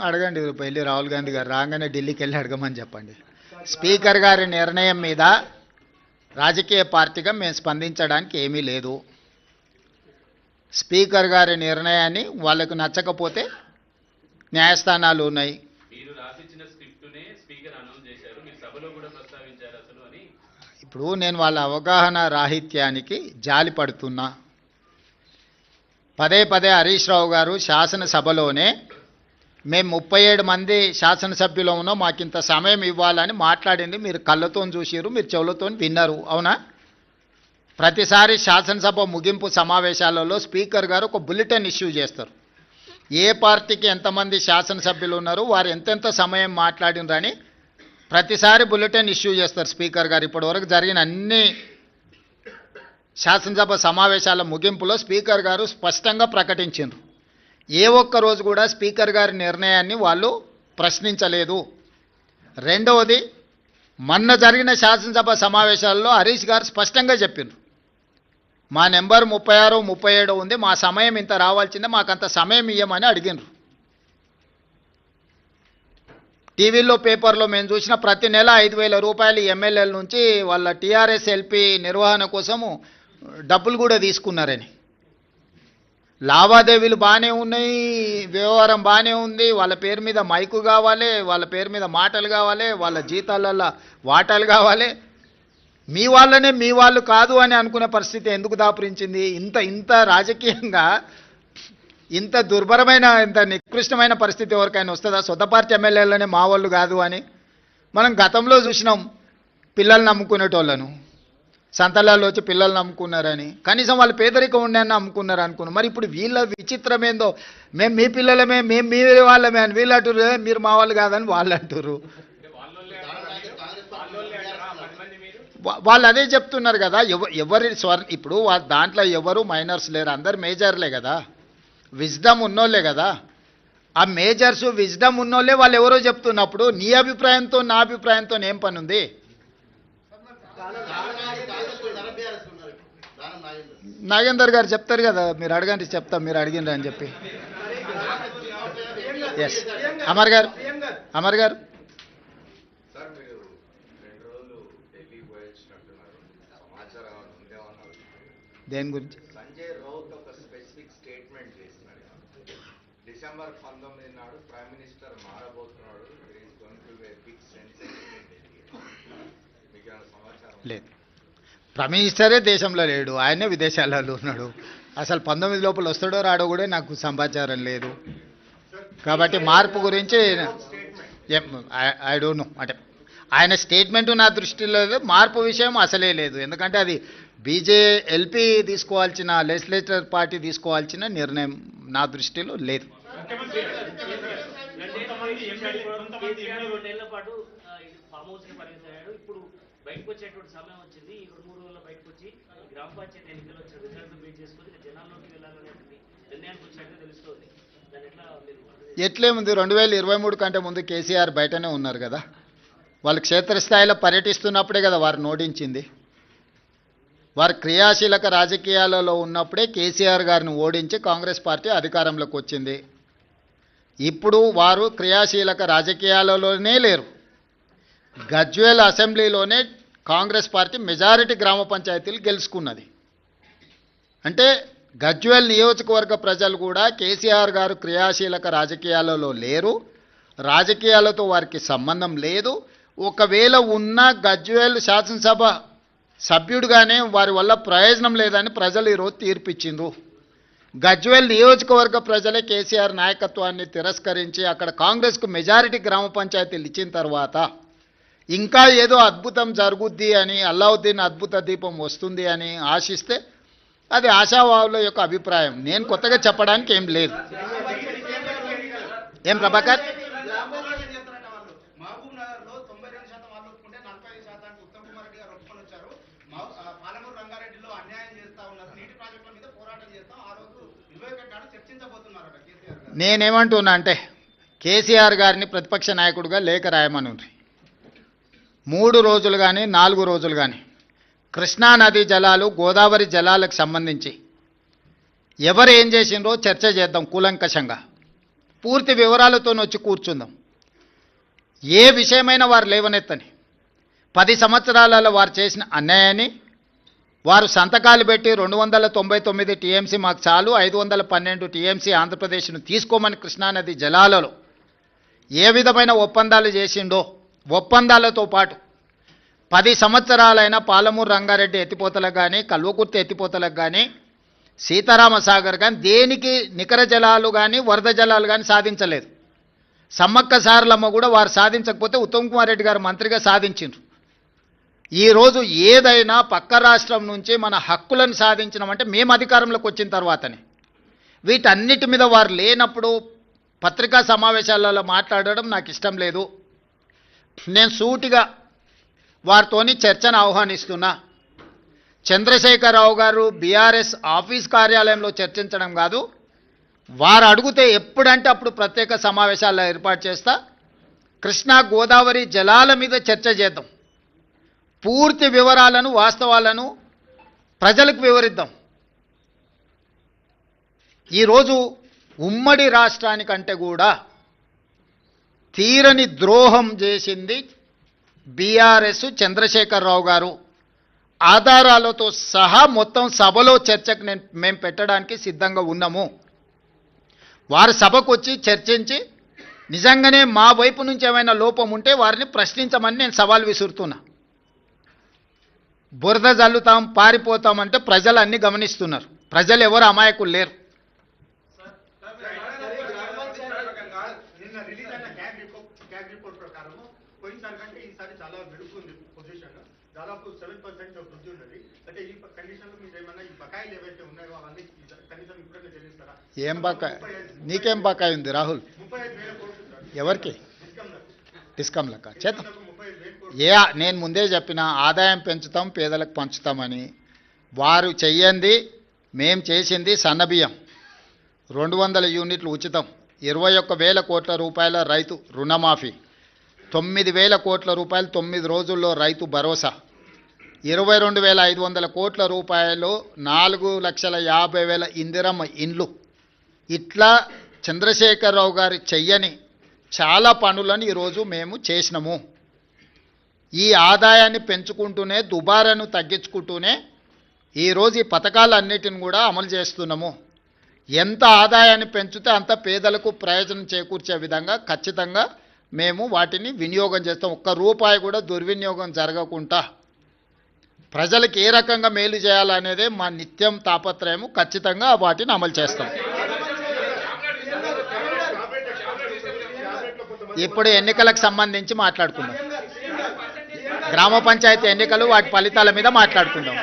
అడగండి వెళ్ళి రాహుల్ గాంధీ గారు రాగానే ఢిల్లీకి వెళ్ళి అడగమని చెప్పండి. స్పీకర్ గారి నిర్ణయం మీద రాజకీయ పార్టీగా మేము స్పందించడానికి ఏమీ లేదు. స్పీకర్ గారి నిర్ణయాన్ని వాళ్ళకు నచ్చకపోతే న్యాయస్థానాలు ఉన్నాయి. ఇప్పుడు నేను వాళ్ళ అవగాహన రాహిత్యానికి జాలి పడుతున్నా. పదే పదే హరీష్ రావు గారు శాసనసభలోనే మేము 37 మంది శాసనసభ్యులు ఉన్నాం, మాకింత సమయం ఇవ్వాలని మాట్లాడింది మీరు కళ్ళతో చూసిరు, మీరు చెవులతో విన్నారు, అవునా? ప్రతిసారి శాసనసభ ముగింపు సమావేశాలలో స్పీకర్ గారు ఒక బులెటిన్ ఇష్యూ చేస్తారు. ఏ పార్టీకి ఎంతమంది శాసనసభ్యులు ఉన్నారు, వారు ఎంతెంత సమయం మాట్లాడినరని ప్రతిసారి బులెటిన్ ఇష్యూ చేస్తారు స్పీకర్ గారు. ఇప్పటివరకు జరిగిన అన్ని శాసనసభ సమావేశాల ముగింపులో స్పీకర్ గారు స్పష్టంగా ప్రకటించారు. ఏ ఒక్క రోజు కూడా స్పీకర్ గారి నిర్ణయాన్ని వాళ్ళు ప్రశ్నించలేదు. రెండవది, మొన్న జరిగిన శాసనసభ సమావేశాల్లో హరీష్ గారు స్పష్టంగా చెప్పారు, మా నెంబర్ 36, 37 ఉంది, మా సమయం ఇంత రావాల్సిందే, మాకంత సమయం ఇవ్వమని అడిగినారు. టీవీలో పేపర్లో మేము చూసిన ప్రతి నెల 5,000 రూపాయలు ఎమ్మెల్యేల నుంచి వాళ్ళ టీఆర్ఎస్ ఎల్పీ నిర్వహణ కోసము డబ్బులు కూడా తీసుకున్నారని. లావాదేవీలు బాగానే ఉన్నాయి, వ్యవహారం బాగానే ఉంది, వాళ్ళ పేరు మీద మైకు కావాలి, వాళ్ళ పేరు మీద మాటలు కావాలి, వాళ్ళ జీతాలల్లో వాటాలు కావాలి. మీ వాళ్ళనే మీ వాళ్ళు కాదు అని అనుకునే పరిస్థితి ఎందుకు దాపురించింది? ఇంత రాజకీయంగా ఇంత దుర్భరమైన ఇంత నికృష్టమైన పరిస్థితి ఎవరికైనా వస్తుందా? సొంత పార్టీ ఎమ్మెల్యేలనే మా వాళ్ళు కాదు అని. మనం గతంలో చూసినాం పిల్లలు నమ్ముకునేటోళ్ళను, సంతలాల్లో వచ్చి పిల్లలు నమ్ముకున్నారని. కనీసం వాళ్ళు పేదరికం ఉండని నమ్ముకున్నారు అనుకున్నాం. మరి ఇప్పుడు వీళ్ళ విచిత్రం ఏందో, మేము మీ పిల్లలమే, మేము మీ వాళ్ళమే అని వీళ్ళు అంటారు, మీరు మా వాళ్ళు కాదని వాళ్ళు అంటారు. వాళ్ళు అదే చెప్తున్నారు కదా. ఎవరి ఇప్పుడు దాంట్లో ఎవరు మైనర్స్ లేరు, అందరు మేజర్లే కదా, విజ్డమ్ ఉన్నోళ్ళే కదా. ఆ మేజర్స్ విజ్డమ్ ఉన్నోళ్ళే వాళ్ళు ఎవరో చెప్తున్నప్పుడు నీ అభిప్రాయంతో నా అభిప్రాయంతో ఏం పని ఉంది? నాగేందర్ గారు చెప్తారు కదా, మీరు అడగండి చెప్తాం, మీరు అడిగిండ్రు అని చెప్పి. ఎస్ అమర్ గారు, అమర్ గారు దేని గురించి? సంజయ్ రౌత్ ఒక స్పెసిఫిక్ స్టేట్మెంట్ చేసినాడు. డిసెంబర్ 19 నాడు ప్రైమ్ మినిస్టర్ మారబోతున్నాడు, లేదు. ప్రైమ్ మినిస్టరే దేశంలో లేడు, ఆయనే విదేశాలలో ఉన్నాడు. అసలు 19 లోపల వస్తాడో రాడో కూడా నాకు సమాచారం లేదు. కాబట్టి మార్పు గురించి ఐ డోంట్ నో. అంటే ఆయన స్టేట్మెంటు నా దృష్టిలో లేదు, మార్పు విషయం అసలే లేదు. ఎందుకంటే అది ఎల్పీ తీసుకోవాల్సిన, లెజిస్లేచర్ పార్టీ తీసుకోవాల్సిన నిర్ణయం నా దృష్టిలో లేదు. ఎట్లేముంది, 2023 కంటే ముందు కేసీఆర్ బయటనే ఉన్నారు కదా. వాళ్ళు క్షేత్రస్థాయిలో పర్యటిస్తున్నప్పుడే కదా వారు ఓడించింది. వారు క్రియాశీలక రాజకీయాలలో ఉన్నప్పుడే కేసీఆర్ గారిని ఓడించి కాంగ్రెస్ పార్టీ అధికారంలోకి వచ్చింది. ఇప్పుడు వారు క్రియాశీలక రాజకీయాలలోనే లేరు. గజ్వేల్ అసెంబ్లీలోనే కాంగ్రెస్ పార్టీ మెజారిటీ గ్రామ పంచాయతీలు గెలుచుకున్నది. అంటే గజ్వేల్ నియోజకవర్గ ప్రజలు కూడా కేసీఆర్ గారు క్రియాశీలక రాజకీయాలలో లేరు, రాజకీయాలతో వారికి సంబంధం లేదు. ఒకవేళ ఉన్న గజ్వేల్ శాసనసభ సభ్యుడిగానే వారి వల్ల ప్రయోజనం లేదని ప్రజలు ఈరోజు తీర్పిచ్చిండ్రు. గజ్వేల్ నియోజకవర్గ ప్రజలే కేసీఆర్ నాయకత్వాన్ని తిరస్కరించి అక్కడ కాంగ్రెస్కు మెజారిటీ గ్రామ పంచాయతీలు ఇచ్చిన తర్వాత ఇంకా ఏదో అద్భుతం జరుగుద్ది అని, అల్లావుద్దీన్ అద్భుత దీపం వస్తుంది అని ఆశిస్తే అది ఆశావాహుల యొక్క అభిప్రాయం. నేను కొత్తగా చెప్పడానికి ఏం లేదు. ఏం ప్రభాకర్? నేనేమంటున్నా అంటే కేసీఆర్ గారిని ప్రతిపక్ష నాయకుడిగా లేఖ రాయమని 3 రోజులు కానీ 4 రోజులు కానీ కృష్ణానది జలాలు, గోదావరి జలాలకు సంబంధించి ఎవరు ఏం చేసిండ్రో చర్చ చేద్దాం కూలంకషంగా. పూర్తి వివరాలతో వచ్చి కూర్చుందాం. ఏ విషయమైనా వారు లేవనెత్తని 10 సంవత్సరాలలో వారు చేసిన అన్యాయాన్ని, వారు సంతకాలు పెట్టి 299 టీఎంసీ మాకు చాలు, 512 టీఎంసీ ఆంధ్రప్రదేశ్ను తీసుకోమని కృష్ణానది జలాలలో ఏ విధమైన ఒప్పందాలు చేసిండో, ఒప్పందాలతో పాటు 10 సంవత్సరాలైన పాలమూరు రంగారెడ్డి ఎత్తిపోతలకు కానీ, కల్వకుర్తి ఎత్తిపోతలకు కానీ, సీతారామసాగర్ కానీ దేనికి నికర జలాలు కానీ వరద జలాలు కానీ సాధించలేదు. సమ్మక్క సారలమ్మ కూడా వారు సాధించకపోతే ఉత్తమ్ కుమార్ రెడ్డి గారు మంత్రిగా సాధించిండ్రు. ఈరోజు ఏదైనా పక్క రాష్ట్రం నుంచి మన హక్కులను సాధించినామంటే మేము అధికారంలోకి వచ్చిన తర్వాతనే. వీటన్నిటి మీద వారు లేనప్పుడు పత్రికా సమావేశాలలో మాట్లాడడం నాకు ఇష్టం లేదు. నేను సూటిగా వారితోని చర్చను ఆహ్వానిస్తున్నా. చంద్రశేఖరరావు గారు బీఆర్ఎస్ ఆఫీస్ కార్యాలయంలో చర్చించడం కాదు, వారు అడిగితే ఎప్పుడంటే అప్పుడు ప్రత్యేక సమావేశాలు ఏర్పాటు చేస్తా. కృష్ణా గోదావరి జలాల మీద చర్చ చేద్దాం. పూర్తి వివరాలను, వాస్తవాలను ప్రజలకు వివరిద్దాం. ఈరోజు ఉమ్మడి రాష్ట్రానికంటే కూడా తీరని ద్రోహం చేసింది బీఆర్ఎస్, చంద్రశేఖరరావు గారు. ఆధారాలతో సహా మొత్తం సభలో చర్చకు మేము పెట్టడానికి సిద్ధంగా ఉన్నాము. వారు సభకు వచ్చి చర్చించి నిజంగానే మా వైపు నుంచి ఏమైనా లోపం ఉంటే వారిని ప్రశ్నించమని నేను సవాల్ విసురుతున్నా. బురద జల్లుతాం, పారిపోతామంటే ప్రజలు అన్ని గమనిస్తున్నారు. ప్రజలు ఎవరు అమాయకులు లేరు. నిన్న రిలీజ్ అయిన క్యాగ్ రిపోర్ట్ ప్రకారం పోయినసారి కంటే ఈసారి చాలా మెరుగ్గుంది పొజిషన్. దాదాపు 7% వృద్ధి ఉన్నది. అంటే ఈ కండిషన్ లో మీరు ఏమన్నా ఈ బకాయిలు ఏవైతే ఉన్నాయో అవన్నీ కనీసం ఇప్పుడైనా చెల్లిస్తారా? ఏం బకాయి? నీకేం బకాయి ఉంది రాహుల్? 35,000 కోట్లు సార్. ఎవరికి? డిస్కమ్లకు. డిస్కమ్లకా? చేద్దాం. 35,000 కోట్లు. నేను ముందే చెప్పిన ఆదాయం పెంచుతాం, పేదలకు పంచుతామని. వారు చెయ్యంది, మేం చేసింది సన్నబియ్యం 200 యూనిట్లు ఉచితం, 21,000 కోట్ల రూపాయల రైతు రుణమాఫీ, 9,000 కోట్ల రూపాయలు 9 రోజుల్లో రైతు భరోసా, 22,500 కోట్ల రూపాయలు 4,50,000 ఇందిరమ్మ ఇండ్లు. ఇట్లా చంద్రశేఖరరావు గారు చెయ్యని చాలా పనులను ఈరోజు మేము చేసినాము. ఈ ఆదాయాన్ని పెంచుకుంటూనే, దుబారాను తగ్గించుకుంటూనే ఈరోజు ఈ పథకాలన్నిటిని కూడా అమలు చేస్తున్నాము. ఎంత ఆదాయాన్ని పెంచితే అంత పేదలకు ప్రయోజనం చేకూర్చే విధంగా ఖచ్చితంగా మేము వాటిని వినియోగం చేస్తాం. ఒక్క రూపాయి కూడా దుర్వినియోగం జరగకుండా ప్రజలకు ఏ రకంగా మేలు చేయాలనేదే మా నిత్యం తాపత్రయము. ఖచ్చితంగా వాటిని అమలు చేస్తాం. ఇప్పుడు ఎన్నికలకు సంబంధించి మాట్లాడుకుందాం. గ్రామ పంచాయతీ ఎన్నికలు, వాటి ఫలితాల మీద మాట్లాడుకుందాం.